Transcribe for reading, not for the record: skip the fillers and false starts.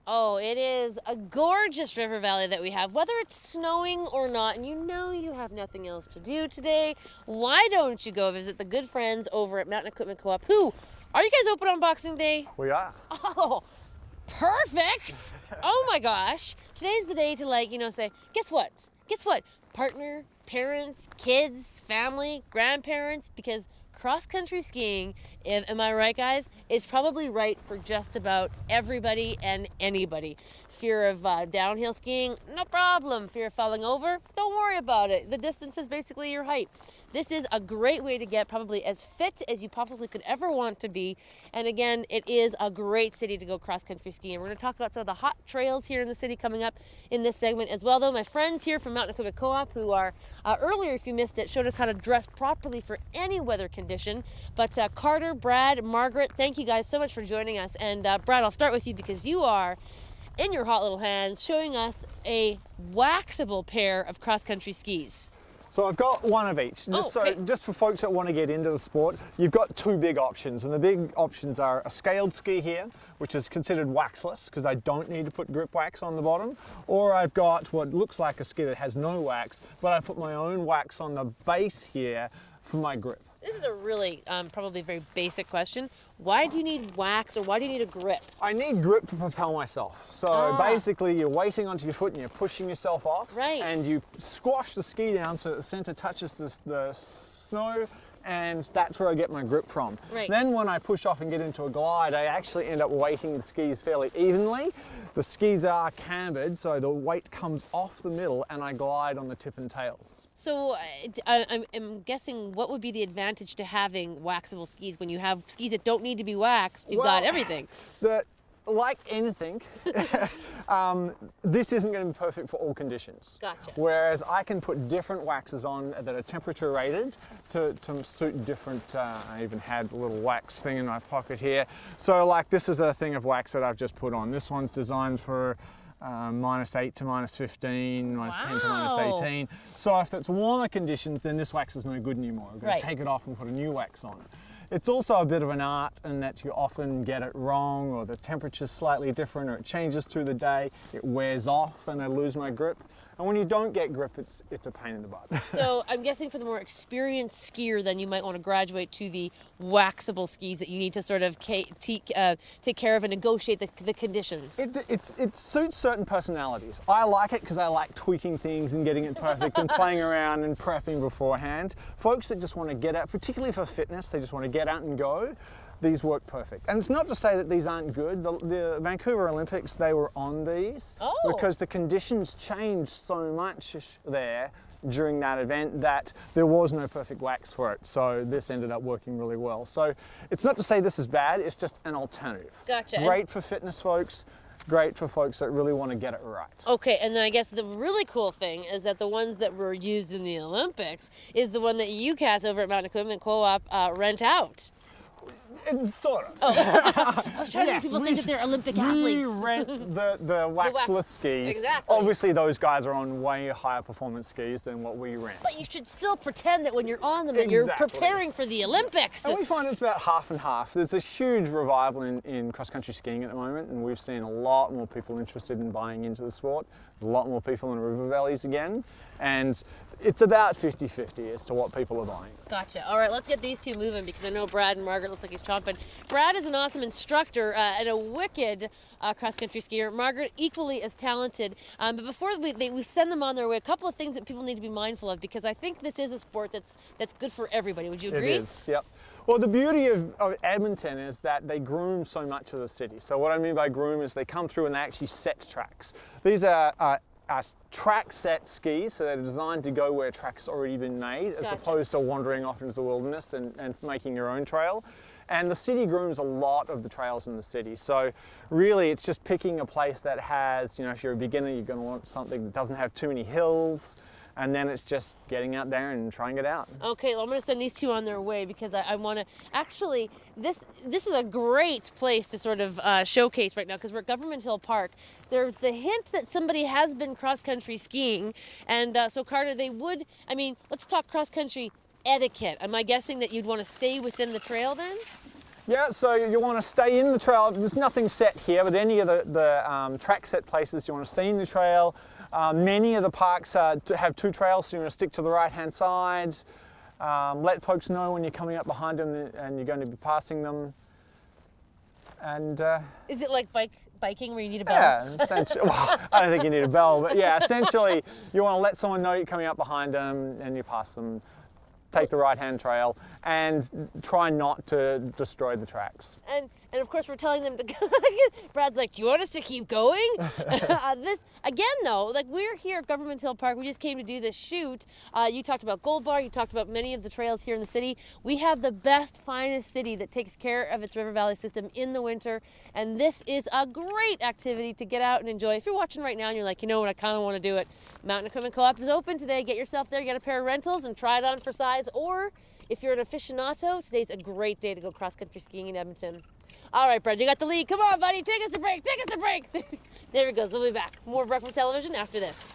Oh, it is a gorgeous river valley that we have, whether it's snowing or not, and you have nothing else to do today. Why don't you go visit the good friends over at Mountain Equipment Co-op? Are you guys open on Boxing Day? We are. Oh, perfect. Oh my gosh. Today's the day to say, guess what? Guess what? Partner, parents, kids, family, grandparents, because cross-country skiing, am I right, guys, is probably right for just about everybody and anybody. Fear of downhill skiing, no problem. Fear of falling over, don't worry about it. The distance is basically your height. This is a great way to get probably as fit as you possibly could ever want to be. And again, it is a great city to go cross-country skiing. We're going to talk about some of the hot trails here in the city coming up in this segment as well, though. My friends here from Mountain Equipment Co-op, who are, earlier, if you missed it, showed us how to dress properly for any weather condition. But Carter, Brad, Margaret, thank you guys so much for joining us. And Brad, I'll start with you because you are, in your hot little hands, showing us a waxable pair of cross-country skis. So I've got one of each. Just for folks that want to get into the sport, you've got two big options. And the big options are a scaled ski here, which is considered waxless because I don't need to put grip wax on the bottom. Or I've got what looks like a ski that has no wax, but I put my own wax on the base here for my grip. This is a really, probably very basic question. Why do you need wax, or why do you need a grip? I need grip to propel myself. So basically you're weighting onto your foot and you're pushing yourself off. Right. And you squash the ski down so that the center touches the snow, and that's where I get my grip from. Right. Then when I push off and get into a glide, I actually end up weighting the skis fairly evenly. The skis are cambered, so the weight comes off the middle and I glide on the tip and tails. So I'm guessing what would be the advantage to having waxable skis when you have skis that don't need to be waxed? You've got everything. Like anything, this isn't going to be perfect for all conditions. Gotcha. Whereas I can put different waxes on that are temperature rated to suit different, I even had a little wax thing in my pocket here. So like this is a thing of wax that I've just put on. This one's designed for -8 to -15, -10 to -18. So if it's warmer conditions, then this wax is no good anymore. We're going to take it off and put a new wax on it. It's also a bit of an art in that you often get it wrong, or the temperature's slightly different, or it changes through the day, it wears off and I lose my grip. And when you don't get grip, it's a pain in the butt. So I'm guessing for the more experienced skier, then you might want to graduate to the waxable skis that you need to sort of take care of and negotiate the conditions. It suits certain personalities. I like it because I like tweaking things and getting it perfect and playing around and prepping beforehand. Folks that just want to get out, particularly for fitness, they just want to get out and go, these work perfect. And it's not to say that these aren't good. The Vancouver Olympics, they were on these because the conditions changed so much there during that event that there was no perfect wax for it. So this ended up working really well. So it's not to say this is bad, it's just an alternative. Gotcha. Great for fitness folks, great for folks that really want to get it right. Okay, and then I guess the really cool thing is that the ones that were used in the Olympics is the one that you cats over at Mountain Equipment Co-op rent out. Sort of. I was trying to make people think that they're Olympic athletes. We rent the waxless skis. Exactly. Obviously, those guys are on way higher performance skis than what we rent. But you should still pretend that when you're on them that you're preparing for the Olympics. And we find it's about half and half. There's a huge revival in cross-country skiing at the moment, and we've seen a lot more people interested in buying into the sport. A lot more people in river valleys again. And it's about 50-50 as to what people are buying. Gotcha. All right, let's get these two moving because I know Brad and Margaret looks like he's chomping. Brad is an awesome instructor and a wicked cross-country skier. Margaret, equally as talented. But before we send them on their way, a couple of things that people need to be mindful of because I think this is a sport that's good for everybody. Would you agree? It is, yep. Well, the beauty of Edmonton is that they groom so much of the city. So what I mean by groom is they come through and they actually set tracks. These are track set skis, so they're designed to go where track's already been made, as opposed to wandering off into the wilderness and making your own trail. And the city grooms a lot of the trails in the city. So really it's just picking a place that has, if you're a beginner, you're going to want something that doesn't have too many hills. And then it's just getting out there and trying it out. Okay, well, I'm going to send these two on their way because I want to, actually, this is a great place to sort of showcase right now because we're at Government Hill Park. There's the hint that somebody has been cross-country skiing. And so Carter, let's talk cross-country etiquette. Am I guessing that you'd want to stay within the trail then? Yeah, so you want to stay in the trail. There's nothing set here, but any of the track set places, you want to stay in the trail. Many of the parks have two trails, so you want to stick to the right-hand side. Let folks know when you're coming up behind them and you're going to be passing them. And is it like biking where you need a bell? yeah, essentially. Well, I don't think you need a bell, but yeah, essentially you want to let someone know you're coming up behind them and you pass them. Take the right-hand trail and try not to destroy the tracks. And of course we're telling them to Brad's like, do you want us to keep going? This again though, like we're here at Government Hill Park. We just came to do this shoot. You talked about Gold Bar, you talked about many of the trails here in the city. We have the best, finest city that takes care of its river valley system in the winter, and this is a great activity to get out and enjoy. If you're watching right now and you're like, you know what, I kind of want to do it, Mountain Equipment Co-op is open today. Get yourself there, get a pair of rentals and try it on for size, or if you're an aficionado, today's a great day to go cross-country skiing in Edmonton. All right, Brad, you got the lead. Come on, buddy, take us a break, take us a break. There he goes, we'll be back. More Breakfast Television after this.